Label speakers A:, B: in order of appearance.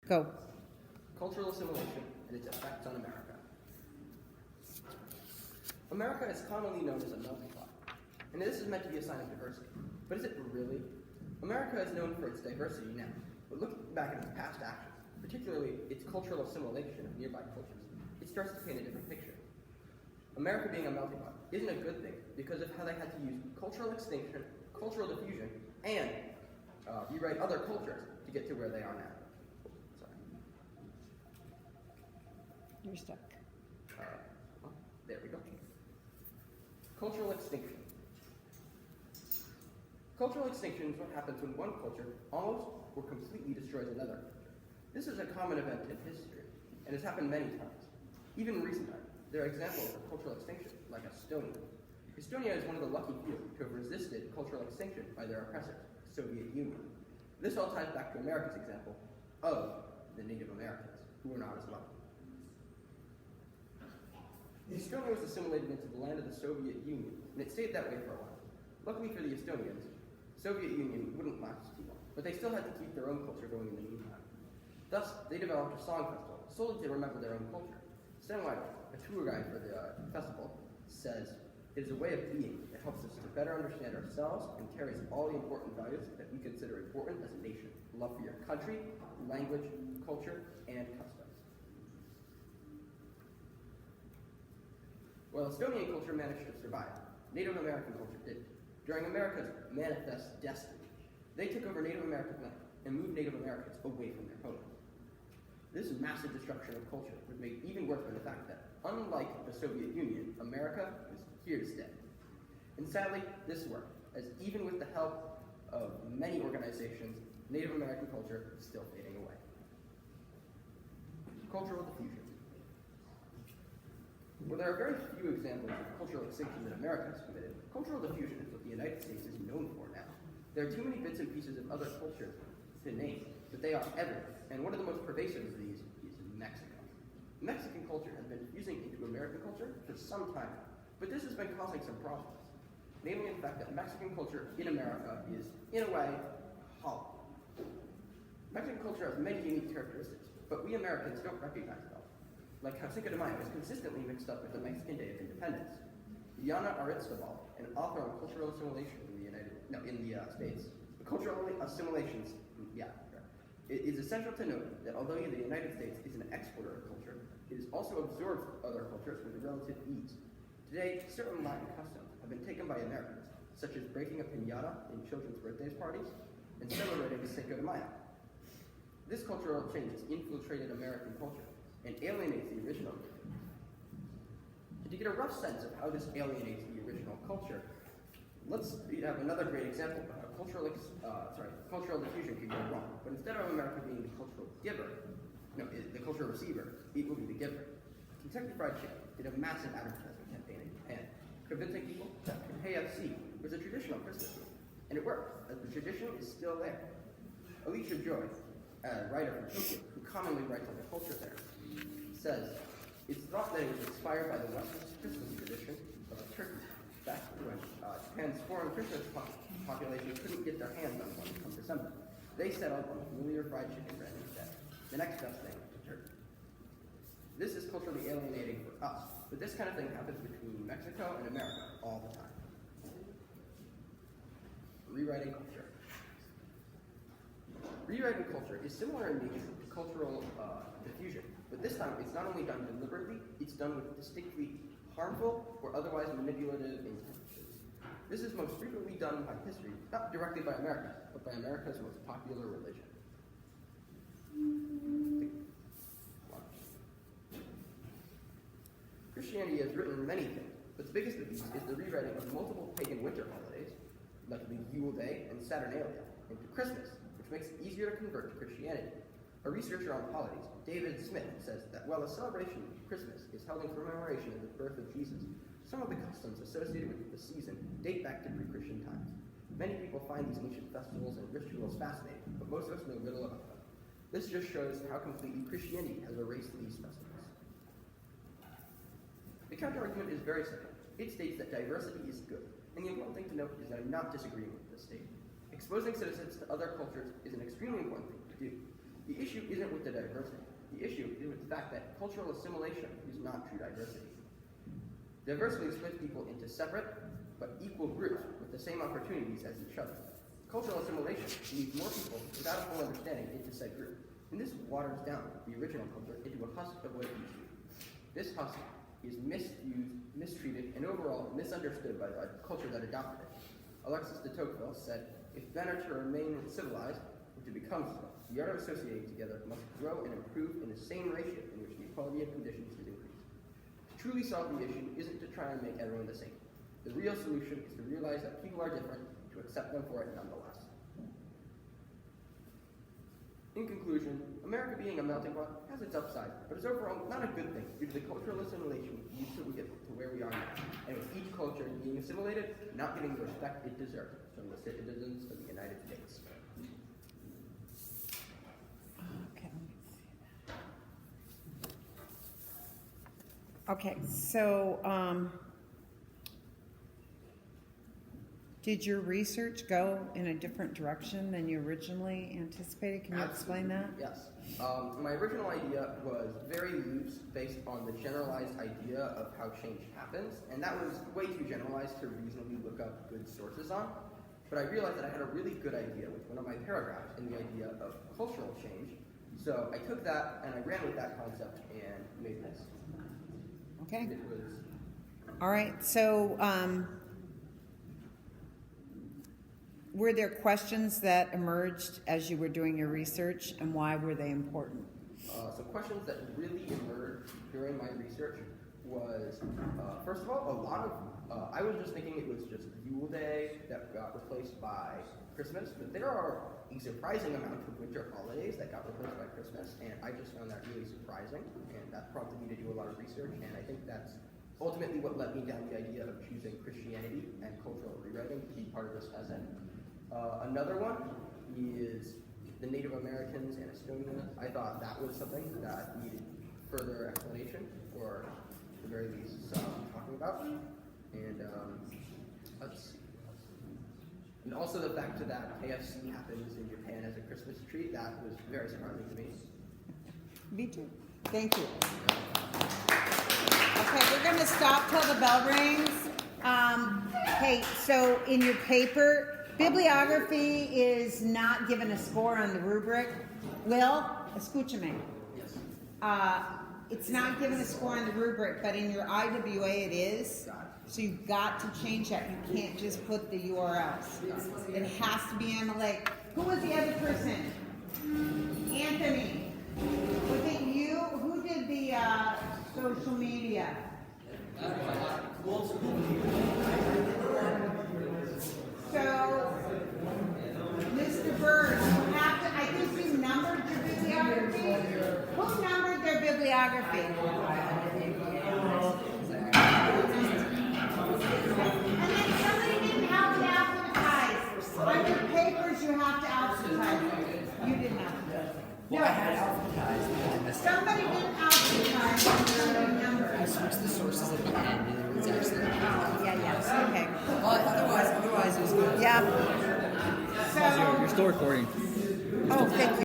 A: Go.
B: Cultural assimilation and its effects on America. America is commonly known as a melting pot, and this is meant to be a sign of diversity. But is it really? America is known for its diversity now, but looking back at its past actions, particularly its cultural assimilation of nearby cultures, it starts to paint a different picture. America being a melting pot isn't a good thing because of how they had to use cultural extinction, cultural diffusion, and rewrite other cultures to get to where they are now. Sorry.
A: You're stuck.
B: There we go. Cultural extinction. Cultural extinction is what happens when one culture almost or completely destroys another. This is a common event in history, and has happened many times. Even in recent times, there are examples of cultural extinction, like Estonia. Estonia is one of the lucky few to have resisted cultural extinction by their oppressor, the Soviet Union. This all ties back to America's example of the Native Americans, who were not as lucky. Estonia was assimilated into the land of the Soviet Union, and it stayed that way for a while. Luckily for the Estonians, the Soviet Union wouldn't last too long, but they still had to keep their own culture going in the meantime. Thus, they developed a song festival solely to remember their own culture. Stenweiler, a tour guide for the festival, says, "It is a way of being that helps us to better understand ourselves and carries all the important values that we consider important as a nation. Love for your country, language, culture, and customs." While Estonian culture managed to survive, Native American culture didn't. During America's manifest destiny, they took over Native American land and moved Native Americans away from their homeland. This massive destruction of culture was made even worse by the fact that, unlike the Soviet Union, America was here to stay. And sadly, this worked, as even with the help of many organizations, Native American culture is still fading away. Cultural diffusion. Well, there are very few examples of cultural extinction that America has committed. Cultural diffusion is what the United States is known for now. There are too many bits and pieces of other cultures to name, but they are everywhere. And one of the most pervasive of these is Mexico. Mexican culture has been fusing into American culture for some time now, but this has been causing some problems. Namely, the fact that Mexican culture in America is, in a way, hollow. Mexican culture has many unique characteristics, but we Americans don't recognize them. Like how Cinco de Mayo is consistently mixed up with the Mexican Day of Independence. Yana Aritzabal, an author on cultural assimilation in the States, cultural assimilations, it is essential to note that although the United States is an exporter of culture, it has also absorbed other cultures with relative ease. Today, certain Latin customs have been taken by Americans, such as breaking a piñata in children's birthday parties and celebrating Cinco de Mayo. This cultural change has infiltrated American culture and alienates the original culture. And to get a rough sense of how this alienates the original culture, let's have another great example of how cultural diffusion can go wrong. But instead of America being the cultural giver, the cultural receiver, it will be the giver. Kentucky Fried Chicken did a massive advertising campaign in Japan, convincing people that KFC was a traditional Christmas food. And it worked, as the tradition is still there. Alicia Joy, a writer from Tokyo, who commonly writes on the culture there, says, "It's thought that it was inspired by the Western Christmas tradition of a turkey back when Japan's foreign Christmas population couldn't get their hands on one come December. They settled on a familiar fried chicken bread instead. The next best thing to turkey." This is culturally alienating for us, but this kind of thing happens between Mexico and America all the time. Rewriting culture. Rewriting culture is similar in nature to cultural diffusion, but this time it's not only done deliberately, it's done with distinctly harmful or otherwise manipulative intentions. This is most frequently done by history, not directly by America, but by America's most popular religion. Christianity has written many things, but the biggest of these is the rewriting of multiple pagan winter holidays, like the Yule Day and Saturnalia, into Christmas, which makes it easier to convert to Christianity. A researcher on holidays, David Smith, says that while a celebration of Christmas is held in commemoration of the birth of Jesus, some of the customs associated with the season date back to pre-Christian times. Many people find these ancient festivals and rituals fascinating, but most of us know little about them. This just shows how completely Christianity has erased these festivals. The counter-argument is very simple. It states that diversity is good, and the important thing to note is that I'm not disagreeing with this statement. Exposing citizens to other cultures is an extremely important thing to do. The issue isn't with the diversity. The issue is with the fact that cultural assimilation is not true diversity. Diversity splits people into separate but equal groups with the same opportunities as each other. Cultural assimilation leads more people without a full understanding into said group, and this waters down the original culture into a husk of what it used to be. This husk is misused, mistreated, and overall misunderstood by the culture that adopted it. Alexis de Tocqueville said, "If men are to remain civilized, or to become so, the art of associating together must grow and improve in the same ratio in which the equality of conditions is increased." To truly solve the issue isn't to try and make everyone the same. The real solution is to realize that people are different, to accept them for it nonetheless. In conclusion, America being a melting pot has its upside, but is overall not a good thing due to the cultural assimilation used to get to where we are now, and with each culture being assimilated, not getting the respect it deserves from the citizens of the United States.
A: Okay, let me see that. Okay, so did your research go in a different direction than you originally anticipated? Can you explain that?
B: Yes. My original idea was very loose, based on the generalized idea of how change happens, and that was way too generalized to reasonably look up good sources on. But I realized that I had a really good idea with one of my paragraphs in the idea of cultural change. So I took that and I ran with that concept and made this.
A: Okay.
B: It was.
A: All right, so were there questions that emerged as you were doing your research, and why were they important?
B: So questions that really emerged during my research was, first of all, a lot of, I was just thinking it was just Yule Day that got replaced by Christmas, but there are a surprising amount of winter holidays that got replaced by Christmas, and I just found that really surprising, and that prompted me to do a lot of research, and I think that's ultimately what led me down the idea of choosing Christianity and cultural rewriting to be part of this essay. Another one is the Native Americans and Estonians. I thought that was something that needed further explanation, or at the very least talking about. And let's see. And also the fact that KFC happens in Japan as a Christmas tree, that was very surprising to me.
A: Me too. Thank you. Okay, we're going to stop till the bell rings. Okay, so in your paper, bibliography is not given a score on the rubric. Will, escúchame.
B: Yes.
A: It's not given a score on the rubric, but in your IWA it is. So you've got to change that. You can't just put the URLs. It has to be analytic. Who was the other person? Anthony. Was it you? Who did the social media? So, Mr. Bird, you have to, I think you numbered your bibliography. Who numbered their bibliography? And then somebody didn't have to alphabetize. On your papers, you have to alphabetize. You didn't alphabetize.
C: Well, I had alphabetized, but I missed it.
A: Somebody didn't alphabetize and somebody numbered.
C: I switched the sources at the end, and it was actually.
A: Yeah, okay.
C: Well, otherwise it was good.
A: Yeah. So,
D: You're still recording.
A: oh, thank you.